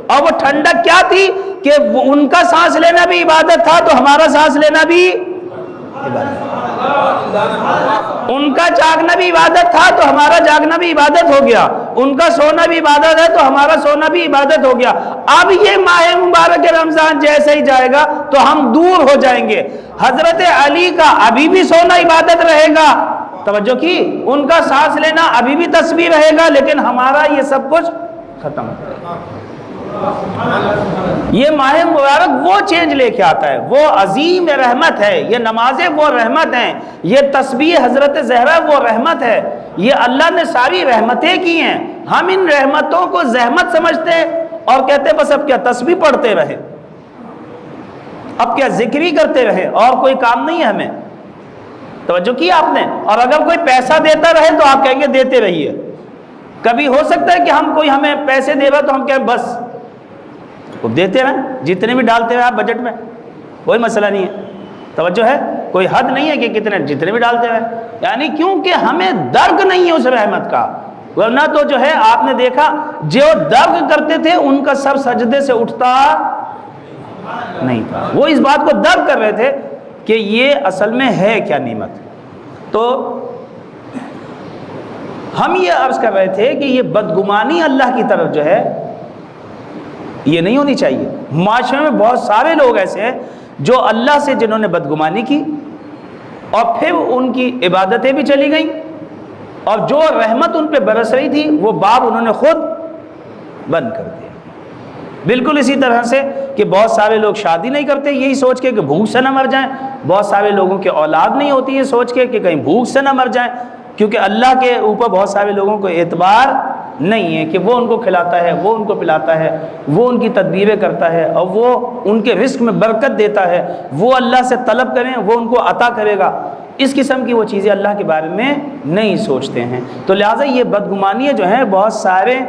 اور وہ ٹھنڈک کیا تھی کہ ان کا سانس لینا بھی عبادت تھا تو ہمارا سانس لینا بھی عبادت، ان کا جاگنا بھی عبادت تھا تو ہمارا جاگنا بھی عبادت ہو گیا، ان کا سونا بھی عبادت ہے تو ہمارا سونا بھی عبادت ہو گیا۔ اب یہ ماہ مبارک رمضان جیسے ہی جائے گا تو ہم دور ہو جائیں گے۔ حضرت علی کا ابھی بھی سونا عبادت رہے گا، توجہ کی، ان کا سانس لینا ابھی بھی تسبیح رہے گا، لیکن ہمارا یہ سب کچھ ختم ہو جائے گا۔ یہ ماہ مبارک وہ چینج لے کے آتا ہے، وہ عظیم رحمت ہے، یہ نمازیں وہ رحمت ہیں، یہ تسبیح حضرت زہرا وہ رحمت ہے، یہ اللہ نے ساری رحمتیں کی ہیں۔ ہم ان رحمتوں کو زحمت سمجھتے ہیں اور کہتے ہیں بس اب کیا تسبیح پڑھتے رہے، اب کیا ذکری کرتے رہے، اور کوئی کام نہیں ہے ہمیں۔ توجہ کی آپ نے؟ اور اگر کوئی پیسہ دیتا رہے تو آپ کہیں گے دیتے رہیے۔ کبھی ہو سکتا ہے کہ کوئی ہمیں پیسے دے رہا تو ہم کہیں بس وہ دیتے رہیں، جتنے بھی ڈالتے رہے آپ بجٹ میں، کوئی مسئلہ نہیں ہے۔ توجہ ہے؟ کوئی حد نہیں ہے کہ جتنے بھی ڈالتے رہے، یعنی کیونکہ ہمیں درک نہیں ہے اس رحمت کا، ورنہ تو جو ہے آپ نے دیکھا جو درک کرتے تھے ان کا سر سجدے سے اٹھتا نہیں تھا، وہ اس بات کو درک کر رہے تھے کہ یہ اصل میں ہے کیا نعمت۔ تو ہم یہ عرض کر رہے تھے کہ یہ بدگمانی اللہ کی طرف جو ہے یہ نہیں ہونی چاہیے۔ معاشرے میں بہت سارے لوگ ایسے ہیں جو اللہ سے جنہوں نے بدگمانی کی اور پھر ان کی عبادتیں بھی چلی گئیں اور جو رحمت ان پہ برس رہی تھی وہ باب انہوں نے خود بند کر دیا۔ بالکل اسی طرح سے کہ بہت سارے لوگ شادی نہیں کرتے یہی سوچ کے کہ بھوک سے نہ مر جائیں، بہت سارے لوگوں کے اولاد نہیں ہوتی یہ سوچ کے کہ کہیں بھوک سے نہ مر جائیں، کیونکہ اللہ کے اوپر بہت سارے لوگوں کو اعتبار نہیں ہے کہ وہ ان کو کھلاتا ہے، وہ ان کو پلاتا ہے، وہ ان کی تدبیریں کرتا ہے اور وہ ان کے رزق میں برکت دیتا ہے، وہ اللہ سے طلب کریں وہ ان کو عطا کرے گا۔ اس قسم کی وہ چیزیں اللہ کے بارے میں نہیں سوچتے ہیں۔ تو لہٰذا یہ بدگمانیاں جو ہیں بہت سارے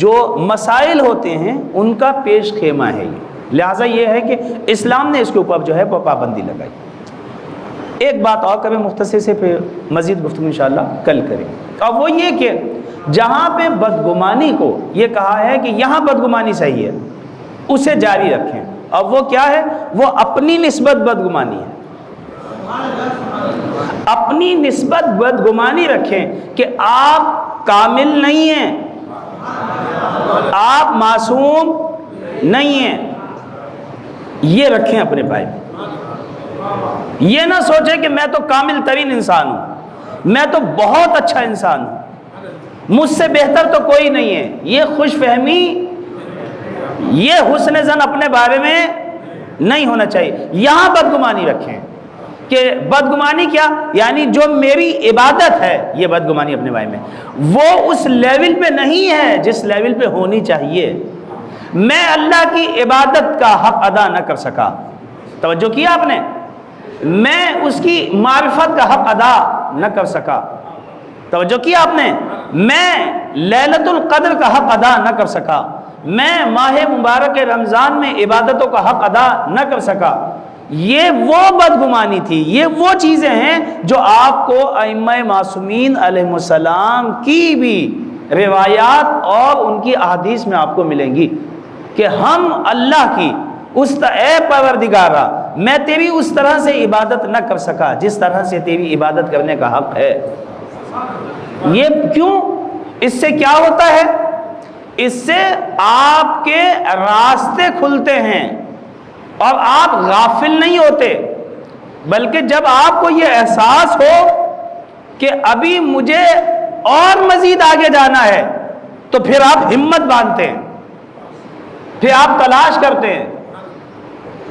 جو مسائل ہوتے ہیں ان کا پیش خیمہ ہے یہ، لہٰذا یہ ہے کہ اسلام نے اس کے اوپر جو ہے وہ پابندی لگائی۔ ایک بات اور کریں مختصر سے، پھر مزید گفتگو انشاءاللہ کل کریں، اور وہ یہ کہ جہاں پہ بدگمانی کو یہ کہا ہے کہ یہاں بدگمانی صحیح ہے اسے جاری رکھیں، اور وہ کیا ہے؟ وہ اپنی نسبت بدگمانی ہے، اپنی نسبت بدگمانی رکھیں کہ آپ کامل نہیں ہیں، آپ معصوم نہیں ہیں، یہ رکھیں اپنے بھائی میں۔ یہ نہ سوچیں کہ میں تو کامل ترین انسان ہوں، میں تو بہت اچھا انسان ہوں، مجھ سے بہتر تو کوئی نہیں ہے، یہ خوش فہمی، یہ حسن ظن اپنے بارے میں نہیں ہونا چاہیے۔ یہاں بدگمانی رکھیں کہ بدگمانی کیا؟ یعنی جو میری عبادت ہے، یہ بدگمانی اپنے بارے میں، وہ اس لیول پہ نہیں ہے جس لیول پہ ہونی چاہیے، میں اللہ کی عبادت کا حق ادا نہ کر سکا، توجہ کیا آپ نے، میں اس کی معرفت کا حق ادا نہ کر سکا، توجہ کیا آپ نے، میں لیلۃ القدر کا حق ادا نہ کر سکا، میں ماہ مبارک رمضان میں عبادتوں کا حق ادا نہ کر سکا، یہ وہ بدگمانی تھی، یہ وہ چیزیں ہیں جو آپ کو ائمہ معصومین علیہ السلام کی بھی روایات اور ان کی احادیث میں آپ کو ملیں گی کہ ہم اللہ کی اے پروردگارا میں تیری اس طرح سے عبادت نہ کر سکا جس طرح سے تیری عبادت کرنے کا حق ہے۔ یہ کیوں؟ اس سے کیا ہوتا ہے؟ اس سے آپ کے راستے کھلتے ہیں اور آپ غافل نہیں ہوتے، بلکہ جب آپ کو یہ احساس ہو کہ ابھی مجھے اور مزید آگے جانا ہے تو پھر آپ ہمت باندھتے ہیں، پھر آپ تلاش کرتے ہیں،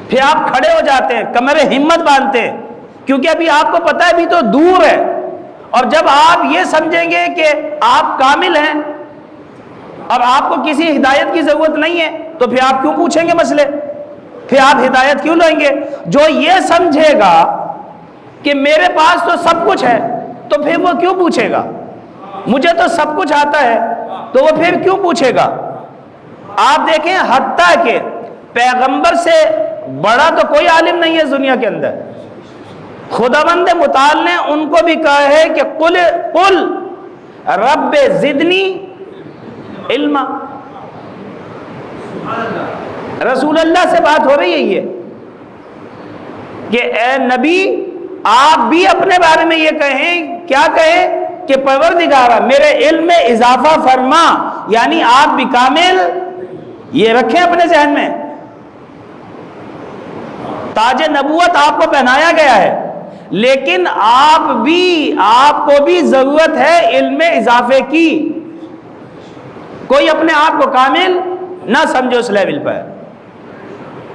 پھر آپ کھڑے ہو جاتے ہیں، کمر ہمت باندھتے ہیں، کیونکہ ابھی آپ کو پتہ ہے ابھی تو دور ہے، اور جب آپ یہ سمجھیں گے کہ آپ کامل ہیں اور آپ کو کسی ہدایت کی ضرورت نہیں ہے تو پھر آپ کیوں پوچھیں گے مسئلے، پھر آپ ہدایت کیوں لیں گے؟ جو یہ سمجھے گا کہ میرے پاس تو سب کچھ ہے تو پھر وہ کیوں پوچھے گا؟ مجھے تو سب کچھ آتا ہے تو وہ پھر کیوں پوچھے گا؟ آپ دیکھیں حتیٰ کہ پیغمبر سے بڑا تو کوئی عالم نہیں ہے دنیا کے اندر، خداوند متعال نے ان کو بھی کہا ہے کہ قل رب زدنی علما، رسول اللہ سے بات ہو رہی ہے یہ کہ اے نبی آپ بھی اپنے بارے میں یہ کہیں، کیا کہیں کہ پروردگارا میرے علم میں اضافہ فرما، یعنی آپ بھی کامل، یہ رکھیں اپنے ذہن میں، تاج نبوت آپ کو پہنایا گیا ہے لیکن آپ کو بھی ضرورت ہے علم میں اضافے کی، کوئی اپنے آپ کو کامل نہ سمجھو اس لیول پر،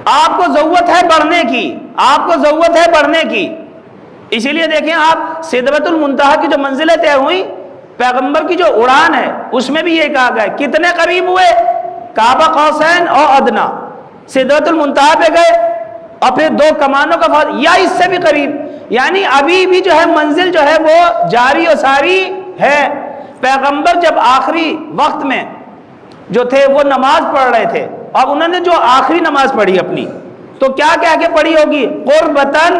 آپ کو ضرورت ہے بڑھنے کی، آپ کو ضرورت ہے بڑھنے کی۔ اسی لیے دیکھیں آپ سدرۃ المنتہا کی جو منزلیں طے ہوئی، پیغمبر کی جو اڑان ہے اس میں بھی یہ کہا گیا کتنے قریب ہوئے، کعبہ قوسین اور ادنا، سدرۃ المنتہا پہ گئے اور پھر 2 کمانوں کا فاصلہ یا اس سے بھی قریب، یعنی ابھی بھی جو ہے منزل جو ہے وہ جاری و ساری ہے۔ پیغمبر جب آخری وقت میں جو تھے وہ نماز پڑھ رہے تھے اور انہوں نے جو آخری نماز پڑھی اپنی تو کیا کہہ کے پڑھی ہوگی؟ قربتاً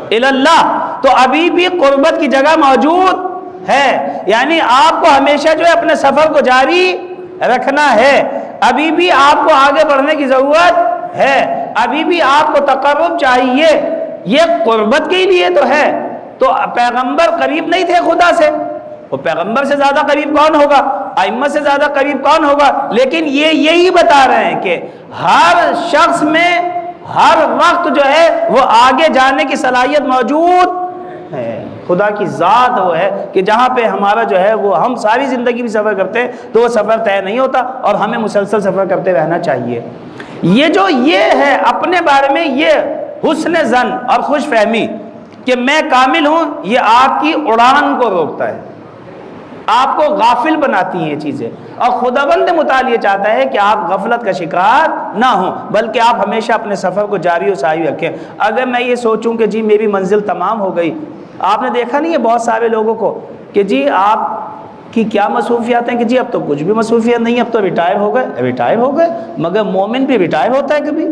الی اللہ، تو ابھی بھی قربت کی جگہ موجود ہے، یعنی آپ کو ہمیشہ جو ہے اپنے سفر کو جاری رکھنا ہے، ابھی بھی آپ کو آگے بڑھنے کی ضرورت ہے، ابھی بھی آپ کو تقرب چاہیے، یہ قربت کے لیے تو ہے۔ تو پیغمبر قریب نہیں تھے خدا سے، وہ پیغمبر سے زیادہ قریب کون ہوگا، ائمہ سے زیادہ قریب کون ہوگا، لیکن یہ یہی بتا رہے ہیں کہ ہر شخص میں ہر وقت جو ہے وہ آگے جانے کی صلاحیت موجود ہے۔ خدا کی ذات وہ ہے کہ جہاں پہ ہمارا جو ہے وہ ہم ساری زندگی بھی سفر کرتے ہیں تو وہ سفر طے نہیں ہوتا، اور ہمیں مسلسل سفر کرتے رہنا چاہیے۔ یہ ہے اپنے بارے میں یہ حسن ظن اور خوش فہمی کہ میں کامل ہوں، یہ آپ کی اڑان کو روکتا ہے، آپ کو غافل بناتی ہیں یہ چیزیں، اور خداوند متعال یہ چاہتا ہے کہ آپ غفلت کا شکار نہ ہوں، بلکہ آپ ہمیشہ اپنے سفر کو جاری و ساری رکھیں۔ اگر میں یہ سوچوں کہ جی میری منزل تمام ہو گئی، آپ نے دیکھا نہیں ہے بہت سارے لوگوں کو کہ جی آپ کی کیا مصروفیات ہیں کہ جی اب تو کچھ بھی مصروفیات نہیں، اب تو ریٹائر ہو گئے، مگر مومن بھی ریٹائر ہوتا ہے کبھی؟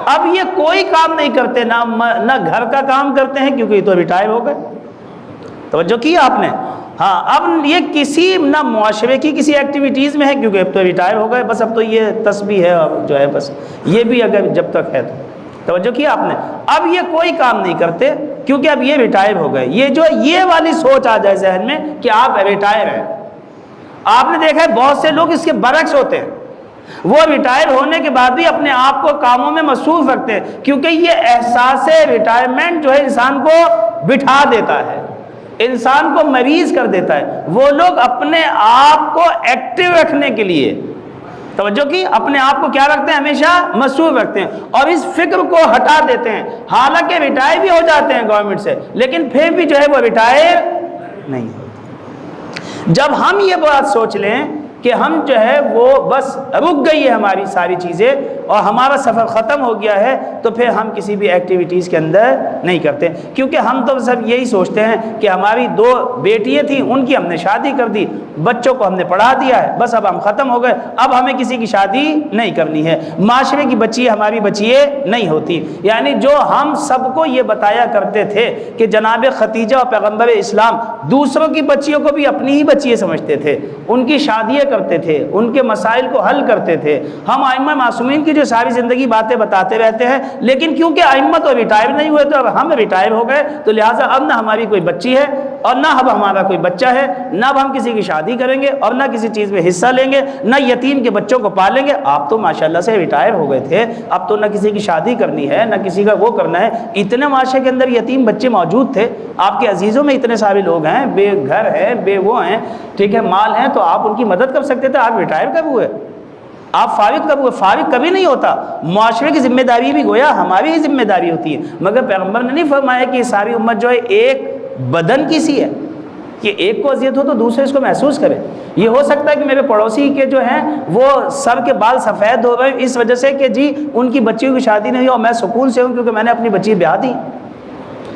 اب یہ کوئی کام نہیں کرتے، نہ گھر کا کام کرتے ہیں کیونکہ یہ تو ریٹائر ہو گئے۔ توجہ کی آپ نے؟ ہاں، اب یہ کسی نہ معاشرے کی کسی ایکٹیویٹیز میں ہے کیونکہ اب تو ریٹائر ہو گئے، بس اب تو یہ تسبیح ہے جو ہے، بس یہ بھی اگر جب تک ہے تو توجہ کی آپ نے، اب یہ کوئی کام نہیں کرتے کیونکہ اب یہ ریٹائر ہو گئے۔ یہ والی سوچ آ جائے ذہن میں کہ آپ ریٹائر ہیں۔ آپ نے دیکھا ہے بہت سے لوگ اس کے برعکس ہوتے ہیں، وہ ریٹائر ہونے کے بعد بھی اپنے آپ کو کاموں میں مصروف رکھتے ہیں، کیونکہ یہ احساس ریٹائرمنٹ جو ہے انسان کو بٹھا دیتا ہے، انسان کو مریض کر دیتا ہے۔ وہ لوگ اپنے آپ کو ایکٹیو رکھنے کے لیے، توجہ کی، اپنے آپ کو کیا رکھتے ہیں؟ ہمیشہ مصروف رکھتے ہیں، اور اس فکر کو ہٹا دیتے ہیں۔ حالانکہ ریٹائر بھی ہو جاتے ہیں گورنمنٹ سے، لیکن پھر بھی جو ہے وہ ریٹائر نہیں ہوتے۔ جب ہم یہ بات سوچ لیں کہ ہم جو ہے وہ بس رک گئی ہے ہماری ساری چیزیں اور ہمارا سفر ختم ہو گیا ہے، تو پھر ہم کسی بھی ایکٹیویٹیز کے اندر نہیں کرتے، کیونکہ ہم تو سب یہی سوچتے ہیں کہ ہماری 2 بیٹیاں تھیں، ان کی ہم نے شادی کر دی، بچوں کو ہم نے پڑھا دیا ہے، بس اب ہم ختم ہو گئے، اب ہمیں کسی کی شادی نہیں کرنی ہے، معاشرے کی بچی ہماری بچیے نہیں ہوتی۔ یعنی جو ہم سب کو یہ بتایا کرتے تھے کہ جناب ختیجہ اور پیغمبر اسلام دوسروں کی بچیوں کو بھی اپنی ہی بچیاں سمجھتے تھے، ان کی شادیاں کرتے تھے، ان کے مسائل کو حل کرتے تھے۔ ہم ائمہ معصومین کی جو ساری زندگی باتیں بتاتے رہتے ہیں، لیکن کیونکہ ائمہ تو ریٹائر نہیں ہوئے تو اب ہم ریٹائر ہو گئے، تو لہٰذا اب نہ ہماری کوئی بچی ہے اور نہ اب ہمارا کوئی بچہ ہے، نہ اب ہم کسی کی شادی کریں گے اور نہ کسی چیز میں حصہ لیں گے، نہ یتیم کے بچوں کو پالیں گے۔ آپ تو ماشاءاللہ سے ریٹائر ہو گئے تھے، اب تو نہ کسی کی شادی کرنی ہے نہ کسی کا وہ کرنا ہے۔ اتنے معاشرے کے اندر یتیم بچے موجود تھے، آپ کے عزیزوں میں اتنے سارے لوگ ہیں، بے گھر ہیں، بے وہ ہیں، ٹھیک ہے، مال ہیں، تو آپ ان کی مدد کر سکتے تھے۔ آپ ریٹائر کب ہوئے؟ آپ فارغ کب ہوئے؟ فارغ کبھی نہیں ہوتا۔ معاشرے کی ذمہ داری بھی گویا ہماری ہی ذمہ داری ہوتی ہے، مگر پیغمبر نے نہیں فرمایا کہ یہ ساری امت جو ہے ایک بدن کی سی ہے، کہ ایک کو اذیت ہو تو دوسرے اس کو محسوس کرے۔ یہ ہو سکتا ہے کہ میرے پڑوسی کے جو ہیں وہ سر کے بال سفید ہو رہے ہیں اس وجہ سے کہ جی ان کی بچیوں کی شادی نہیں ہو اور میں سکون سے ہوں کیونکہ میں نے اپنی بچی بیاہ دی۔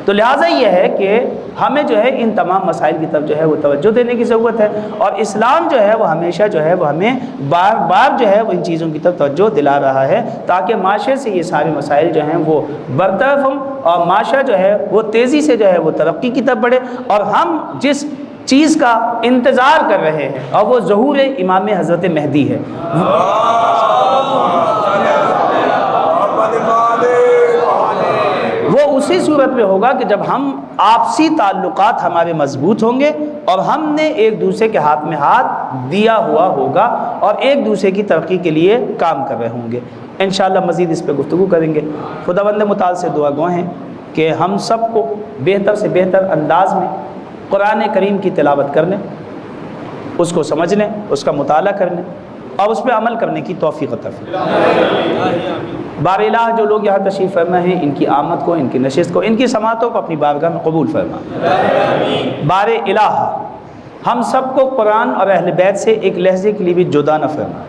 تو لہٰذا یہ ہے کہ ہمیں جو ہے ان تمام مسائل کی طرف جو ہے وہ توجہ دینے کی ضرورت ہے، اور اسلام جو ہے وہ ہمیشہ جو ہے وہ ہمیں بار بار جو ہے وہ ان چیزوں کی طرف توجہ دلا رہا ہے، تاکہ معاشرے سے یہ سارے مسائل جو ہیں وہ برطرف ہوں اور معاشرہ جو ہے وہ تیزی سے جو ہے وہ ترقی کی طرف بڑھے، اور ہم جس چیز کا انتظار کر رہے ہیں اور وہ ظہور امام حضرت مہدی ہے، وہ اسی صورت میں ہوگا کہ جب ہم آپسی تعلقات ہمارے مضبوط ہوں گے اور ہم نے ایک دوسرے کے ہاتھ میں ہاتھ دیا ہوا ہوگا اور ایک دوسرے کی ترقی کے لیے کام کر رہے ہوں گے۔ انشاءاللہ مزید اس پہ گفتگو کریں گے۔ خداوند متعال سے دعا گو ہیں کہ ہم سب کو بہتر سے بہتر انداز میں قرآن کریم کی تلاوت کرنے، اس کو سمجھنے، اس کا مطالعہ کرنے اور اس پہ عمل کرنے کی توفیق عطا فرمائے۔ بار الہ جو لوگ یہاں تشریف فرما ہیں، ان کی آمد کو، ان کی نشست کو، ان کی سماعتوں کو اپنی بارگاہ میں قبول فرما۔ بار الہ ہم سب کو قرآن اور اہل بیت سے ایک لحظے کے لیے بھی جدا نہ فرما۔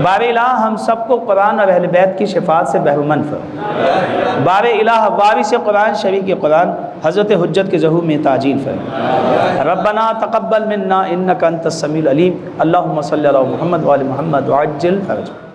بار الہ ہم سب کو قرآن اور اہل بیت کی شفاعت سے بہرمند فرما۔ بار الہ وارث قرآن شریک قرآن حضرت حجت کے ظہور میں تعجیل فرما۔ ربنا تقبل منا انک انت السمیع العلیم، اللہم صلی علی محمد وعلی محمد وعجل فرجہ۔